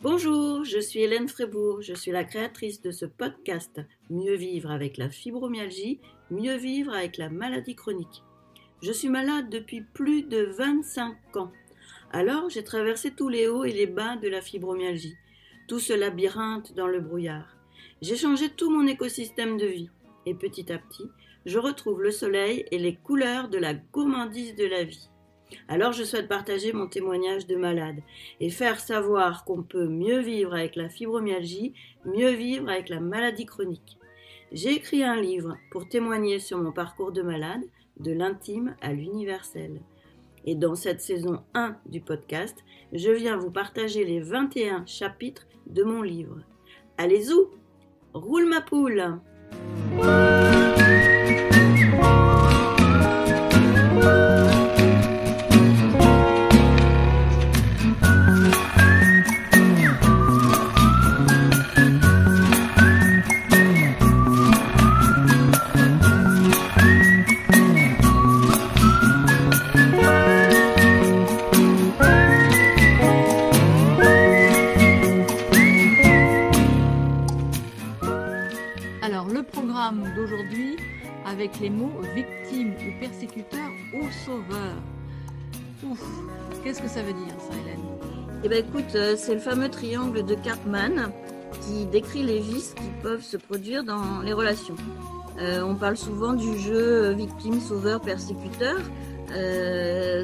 Bonjour, je suis Hélène Frébourg, je suis la créatrice de ce podcast Mieux vivre avec la fibromyalgie, mieux vivre avec la maladie chronique. Je suis malade depuis plus de 25 ans. Alors j'ai traversé tous les hauts et les bas de la fibromyalgie, tout ce labyrinthe dans le brouillard. J'ai changé tout mon écosystème de vie et petit à petit, je retrouve le soleil et les couleurs de la gourmandise de la vie. Alors je souhaite partager mon témoignage de malade et faire savoir qu'on peut mieux vivre avec la fibromyalgie, mieux vivre avec la maladie chronique. J'ai écrit un livre pour témoigner sur mon parcours de malade, de l'intime à l'universel. Et dans cette saison 1 du podcast, je viens vous partager les 21 chapitres de mon livre. Allez zou, roule ma poule! Alors, le programme d'aujourd'hui avec les mots victime ou persécuteur ou sauveur. Ouf, qu'est-ce que ça veut dire ça, Hélène? Eh bien écoute, c'est le fameux triangle de Karpman qui décrit les vices qui peuvent se produire dans les relations. On parle souvent du jeu victime, sauveur, persécuteur.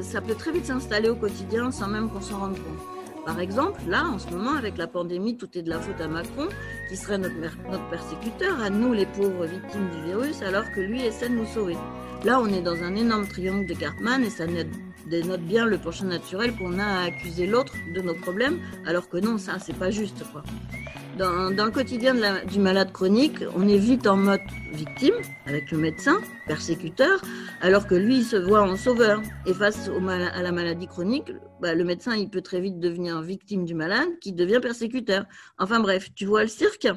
Ça peut très vite s'installer au quotidien sans même qu'on s'en rende compte. Par exemple, là, en ce moment, avec la pandémie, tout est de la faute à Macron, qui serait notre persécuteur, à nous les pauvres victimes du virus, alors que lui essaie de nous sauver. Là, on est dans un énorme triangle de Karpman et ça dénote bien le penchant naturel qu'on a à accuser l'autre de nos problèmes, alors que non, ça, c'est pas juste, quoi. Dans le quotidien du malade chronique, on est vite en mode victime, avec le médecin, persécuteur, alors que lui, il se voit en sauveur. Et face à la maladie chronique, le médecin, il peut très vite devenir victime du malade, qui devient persécuteur. Enfin bref, tu vois le cirque ?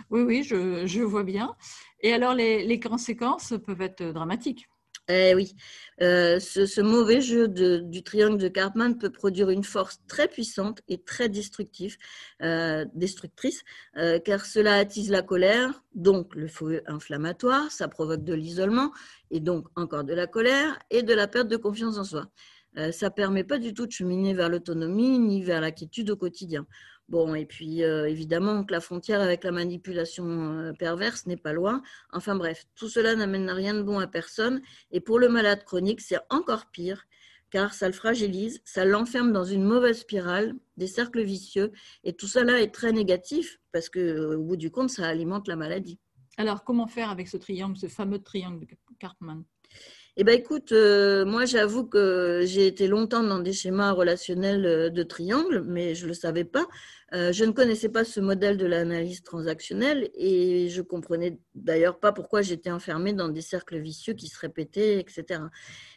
Oui, je vois bien. Et alors, les conséquences peuvent être dramatiques. Eh oui, ce mauvais jeu du triangle de Karpman peut produire une force très puissante et très destructrice, car cela attise la colère, donc le feu inflammatoire, ça provoque de l'isolement, et donc encore de la colère et de la perte de confiance en soi. Ça ne permet pas du tout de cheminer vers l'autonomie ni vers la quiétude au quotidien. Bon, et puis évidemment que la frontière avec la manipulation perverse n'est pas loin. Enfin bref, tout cela n'amène rien de bon à personne. Et pour le malade chronique, c'est encore pire, car ça le fragilise, ça l'enferme dans une mauvaise spirale, des cercles vicieux. Et tout cela est très négatif, parce qu'au bout du compte, ça alimente la maladie. Alors, comment faire avec ce triangle, ce fameux triangle de Karpman ? Eh bien, écoute, moi, j'avoue que j'ai été longtemps dans des schémas relationnels de triangle, mais je ne le savais pas. Je ne connaissais pas ce modèle de l'analyse transactionnelle et je ne comprenais d'ailleurs pas pourquoi j'étais enfermée dans des cercles vicieux qui se répétaient, etc.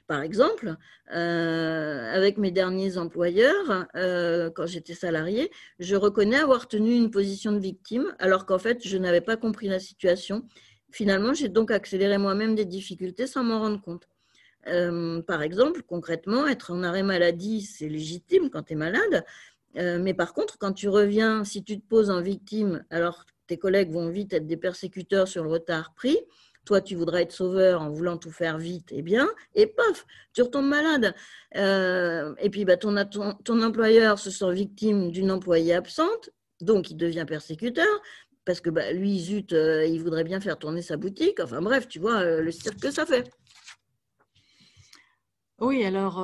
Par exemple, avec mes derniers employeurs, quand j'étais salariée, je reconnais avoir tenu une position de victime alors qu'en fait, je n'avais pas compris la situation. Finalement, j'ai donc accéléré moi-même des difficultés sans m'en rendre compte. Par exemple, concrètement, être en arrêt maladie, c'est légitime quand tu es malade. Mais par contre, quand tu reviens, si tu te poses en victime, alors tes collègues vont vite être des persécuteurs sur le retard pris. Toi, tu voudrais être sauveur en voulant tout faire vite et bien, et pof, tu retombes malade. Et puis, ton employeur se sent victime d'une employée absente, donc il devient persécuteur. Parce que lui, zut, il voudrait bien faire tourner sa boutique. Enfin bref, tu vois le cirque que ça fait. Oui, alors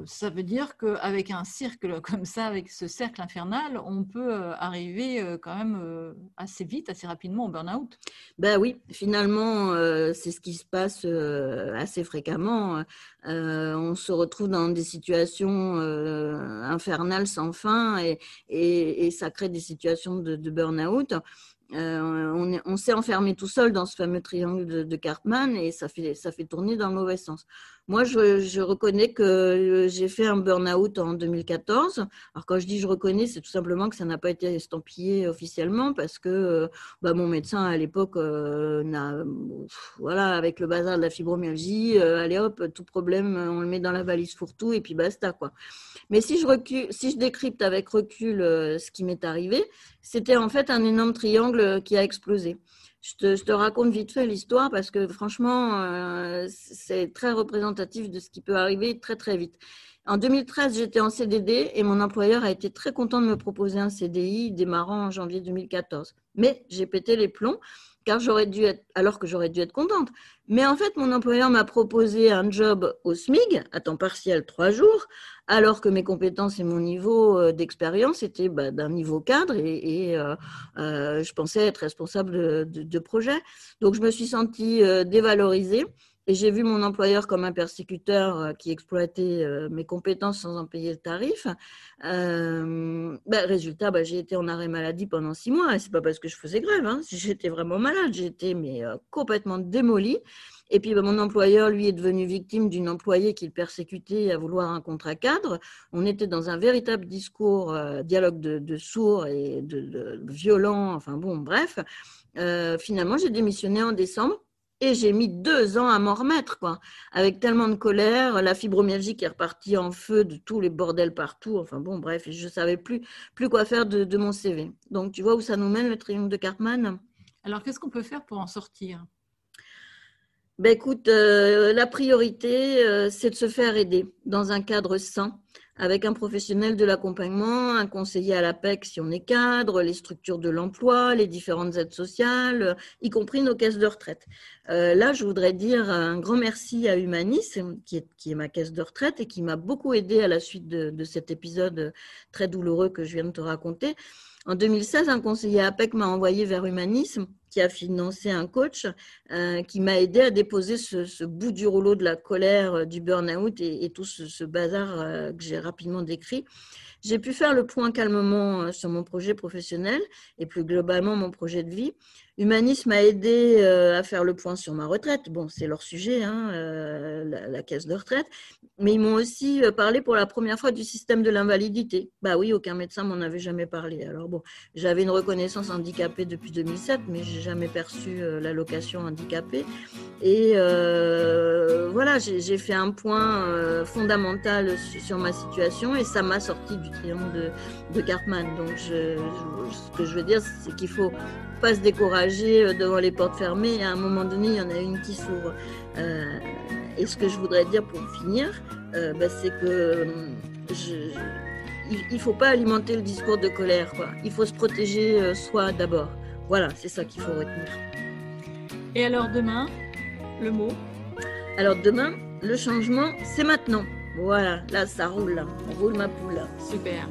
ça veut dire qu'avec un cercle comme ça, avec ce cercle infernal, on peut arriver quand même assez vite, assez rapidement au burn-out. Ben oui, finalement, c'est ce qui se passe assez fréquemment. On se retrouve dans des situations infernales sans fin et ça crée des situations de burn-out. on s'est enfermé tout seul dans ce fameux triangle de Karpman et ça fait tourner dans le mauvais sens. Moi, je reconnais que j'ai fait un burn-out en 2014. Alors, quand je dis je reconnais, c'est tout simplement que ça n'a pas été estampillé officiellement parce que mon médecin à l'époque, voilà, avec le bazar de la fibromyalgie, allez hop, tout problème, on le met dans la valise fourre-tout et puis basta, quoi. Mais si je décrypte avec recul ce qui m'est arrivé, c'était en fait un énorme triangle qui a explosé. Je te raconte vite fait l'histoire parce que franchement, c'est très représentatif de ce qui peut arriver très, très vite. En 2013, j'étais en CDD et mon employeur a été très content de me proposer un CDI démarrant en janvier 2014. Mais j'ai pété les plombs alors que j'aurais dû être contente. Mais en fait, mon employeur m'a proposé un job au SMIG, à temps partiel 3 jours, alors que mes compétences et mon niveau d'expérience étaient d'un niveau cadre et je pensais être responsable de projet. Donc, je me suis sentie dévalorisée et j'ai vu mon employeur comme un persécuteur qui exploitait mes compétences sans en payer le tarif. Résultat, j'ai été en arrêt maladie pendant 6 mois et c'est pas parce que je faisais grève, hein. J'étais vraiment malade, j'étais complètement démolie. Et puis, mon employeur, lui, est devenu victime d'une employée qu'il persécutait à vouloir un contrat cadre. On était dans un véritable dialogue de sourds et de violents. Enfin bon, bref. Finalement, j'ai démissionné en décembre et j'ai mis 2 ans à m'en remettre, quoi. Avec tellement de colère, la fibromyalgie qui est repartie en feu, de tous les bordels partout. Enfin bon, bref, je ne savais plus quoi faire de mon CV. Donc, tu vois où ça nous mène, le triangle de Karpman ? Alors, qu'est-ce qu'on peut faire pour en sortir ? Écoute, la priorité, c'est de se faire aider dans un cadre sain, avec un professionnel de l'accompagnement, un conseiller à l'APEC si on est cadre, les structures de l'emploi, les différentes aides sociales, y compris nos caisses de retraite. Là, je voudrais dire un grand merci à Humanis, qui est ma caisse de retraite et qui m'a beaucoup aidée à la suite de cet épisode très douloureux que je viens de te raconter. En 2016, un conseiller APEC m'a envoyé vers Humanisme, qui a financé un coach qui m'a aidé à déposer ce bout du rouleau de la colère, du burn-out et tout ce bazar que j'ai rapidement décrit. J'ai pu faire le point calmement sur mon projet professionnel et plus globalement mon projet de vie. Humanisme m'a aidé à faire le point sur ma retraite. Bon, c'est leur sujet, hein, la caisse de retraite. Mais ils m'ont aussi parlé pour la première fois du système de l'invalidité. Bah oui, aucun médecin m'en avait jamais parlé. Alors bon, j'avais une reconnaissance handicapée depuis 2007, mais j'ai jamais perçu l'allocation handicapée. Et voilà, j'ai fait un point fondamental sur ma situation et ça m'a sorti du triangle de Karpman. Donc, ce que je veux dire, c'est qu'il faut pas se décourager devant les portes fermées. À un moment donné, il y en a une qui s'ouvre. Et ce que je voudrais dire pour finir, c'est que il faut pas alimenter le discours de colère, quoi. Il faut se protéger soi d'abord. Voilà, c'est ça qu'il faut retenir. Et alors demain, le mot ? Alors demain, le changement, c'est maintenant. Voilà, là, ça roule. Là. On roule ma poule. Là. Super.